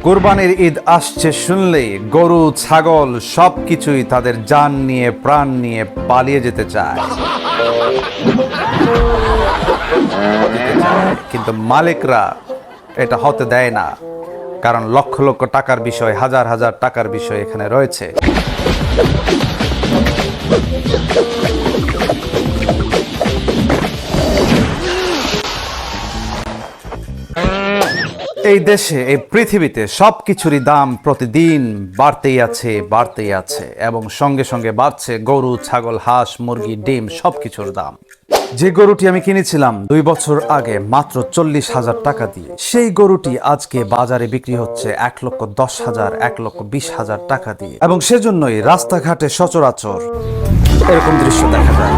কুরবানির ঈদ আসছে শুনলেই গরু ছাগল সবকিছুই তাদের জান নিয়ে প্রাণ নিয়ে পালিয়ে যেতে চায়, কিন্তু মালিকরা এটা হতে দেয় না, কারণ লক্ষ লক্ষ টাকার বিষয়, হাজার হাজার টাকার বিষয় এখানে রয়েছে। এই দেশে, এই পৃথিবীতে সবকিছুরই দাম প্রতিদিন বাড়তেই আছে এবং সঙ্গে সঙ্গে বাড়ছে গরু, ছাগল, হাঁস, মুরগি, ডিম সবকিছুর দাম। যে গরুটি আমি কিনেছিলাম 2 বছর আগে মাত্র 40,000 টাকা দিয়ে, সেই গরুটি আজকে বাজারে বিক্রি হচ্ছে 1,10,000, 1,20,000 টাকা দিয়ে, এবং সেজন্যই রাস্তাঘাটে সচরাচর এরকম দৃশ্য দেখা যায়।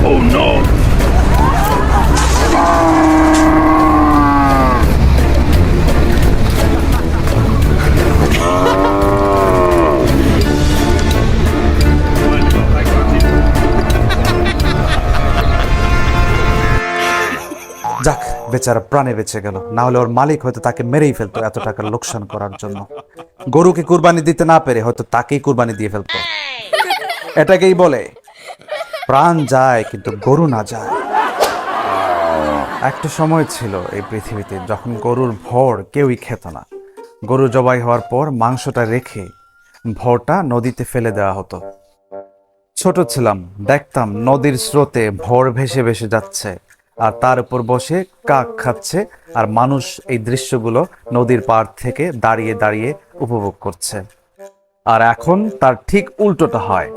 Oh no! যাক, বেচারা প্রাণে বেঁচে গেল, না হলে ওর মালিক হয়তো তাকে মেরেই ফেলতো এত টাকার লোকসান করার জন্য। গরুকে কুরবানি দিতে না পেরে হয়তো তাকেই কুরবানি দিয়ে ফেলতো। এটাকেই বলে প্রাণ যায় কিন্তু গরু না যায়। একটা সময় ছিল এই পৃথিবীতে যখন গরুর ভড় কেউই খেত না। গরু জবাই হওয়ার পর মাংসটা রেখে ভড়টা নদীতে ফেলে দেওয়া হতো। ছোট ছিলাম, দেখতাম নদীর স্রোতে ভড় ভেসে ভেসে যাচ্ছে আর তার উপর বসে কাক খাচ্ছে, আর মানুষ এই দৃশ্যগুলো নদীর পাড় থেকে দাঁড়িয়ে দাঁড়িয়ে উপভোগ করছে। আর এখন তার ঠিক উল্টোটা হয়,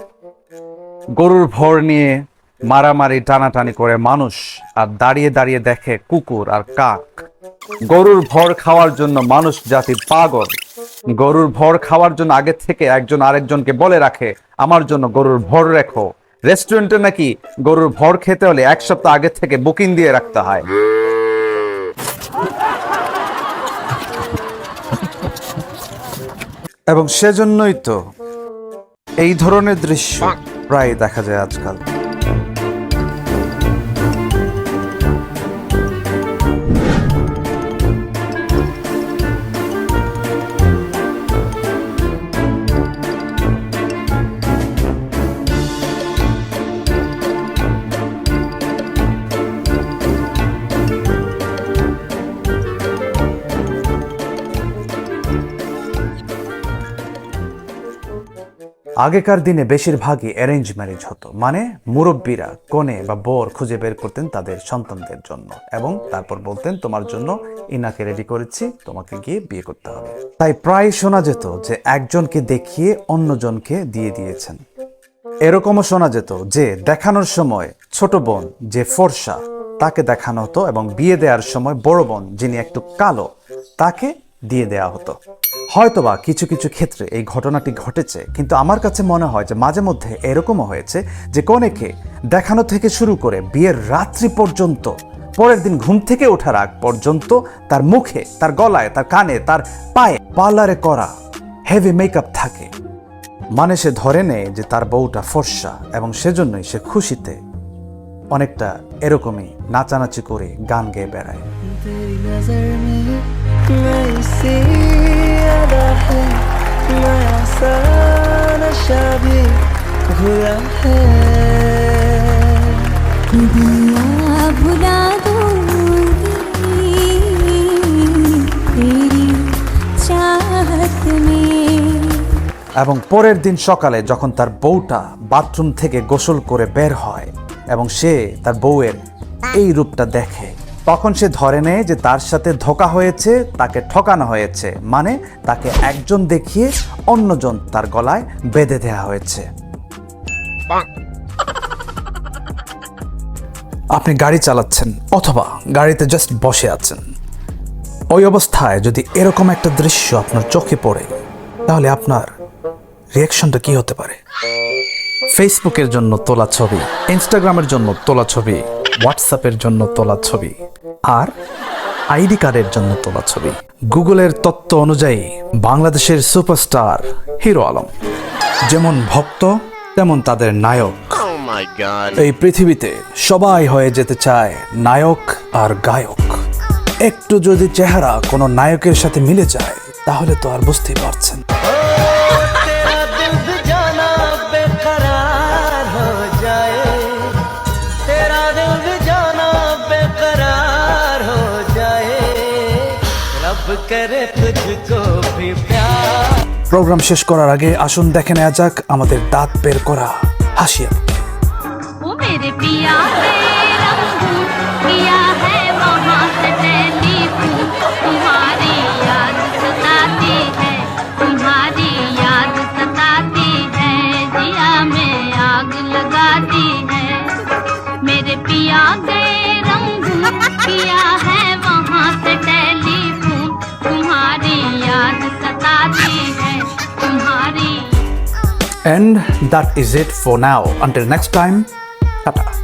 গরুর ভড় নিয়ে মারামারি টানাটানি করে মানুষ, আর দাঁড়িয়ে দাঁড়িয়ে দেখে কুকুর আর কাক। গরুর ভড় খাওয়ার জন্য মানুষ জাতি পাগল। গরুর ভড় খাওয়ার জন্য আগে থেকে একজন আরেকজনকে বলে রাখে, আমার জন্য গরুর ভড় রেখো। রেস্টুরেন্টে নাকি গরুর ভড় খেতে হলে 1 সপ্তাহ আগে থেকে বুকিং দিয়ে রাখতে হয়। এবং সেজন্যই তো এই ধরনের দৃশ্য প্রায় দেখা যায় আজকাল। আগেকার দিনে বেশিরভাগই অ্যারেঞ্জ ম্যারেজ হতো, মানে মুরব্বীরা কনে বা বর খুঁজে বের করতেন তাদের সন্তানদের জন্য এবং তারপর বলতেন, তোমার জন্য ইনাকে রেডি করেছি, তোমাকে গিয়ে বিয়ে করতে হবে। তাই প্রায় শোনা যেত যে একজনকে দেখিয়ে অন্যজনকে দিয়ে দিয়েছেন। এরকমও শোনা যেত যে দেখানোর সময় ছোট বোন যে ফর্সা তাকে দেখানো হতো এবং বিয়ে দেওয়ার সময় বড় বোন যিনি একটু কালো তাকে দিয়ে দেওয়া হতো। হয়তোবা কিছু কিছু ক্ষেত্রে এই ঘটনাটি ঘটেছে, কিন্তু আমার কাছে মনে হয় যে মাঝে মধ্যে এরকমও হয়েছে যে কনেকে দেখানো থেকে শুরু করে বিয়ের রাত্রি পর্যন্ত, পরের দিন ঘুম থেকে ওঠার আগ পর্যন্ত তার মুখে, তার গলায়, তার কানে, তার পায়ে পার্লারে করা হেভি মেকআপ থাকে। মানে সে ধরে নেয় যে তার বউটা ফর্সা এবং সেজন্যই সে খুশিতে অনেকটা এরকমই নাচানাচি করে গান গেয়ে বেড়ায়। এবং পরের দিন সকালে যখন তার বউটা বাথরুম থেকে গোসল করে বের হয় এবং সে তার বউয়ের এই রূপটা দেখে, তখন সে ধরে নেয় যে তার সাথে ধোঁকা হয়েছে, তাকে ঠকানো হয়েছে, মানে তাকে একজন দেখিয়ে অন্যজন তার গলায় বেঁধে দেওয়া হয়েছে। আপনি গাড়ি চালাচ্ছেন অথবা গাড়িতে জাস্ট বসে আছেন, ওই অবস্থায় যদি এরকম একটা দৃশ্য আপনার চোখে পড়ে, তাহলে আপনার রিয়াকশনটা কি হতে পারে? ফেসবুকের জন্য তোলা ছবি, ইনস্টাগ্রামের জন্য তোলা ছবি, হোয়াটসঅ্যাপের জন্য তোলা ছবি, আর আইডি কার্ডের জন্য তোলা ছবি। গুগলের তথ্য অনুযায়ী বাংলাদেশের সুপারস্টার হিরো আলম যেমন ভক্ত তেমন তাদের নায়ক। my god. এই পৃথিবীতে সবাই হয়ে যেতে চায় নায়ক আর গায়ক। একটু যদি চেহারা কোনো নায়কের সাথে মিলে যায় তাহলে তো আর বুঝতেই পারছেন। প্রোগ্রাম শেষ করার আগে আসুন দেখে নেওয়া যাক আমাদের দাঁত বের করা হাসি। वो मेरे पिया है रंगू किया है वहाँ से टेलीफोन तुम्हारी याद सताती है तुम्हारी याद सताती है जिया में आग लगाती है मेरे पिया गए रंगू किया है वहाँ से टेलीफोन तुम्हारी याद सताती है तुम्हारी And that is it for now. Until next time, tata.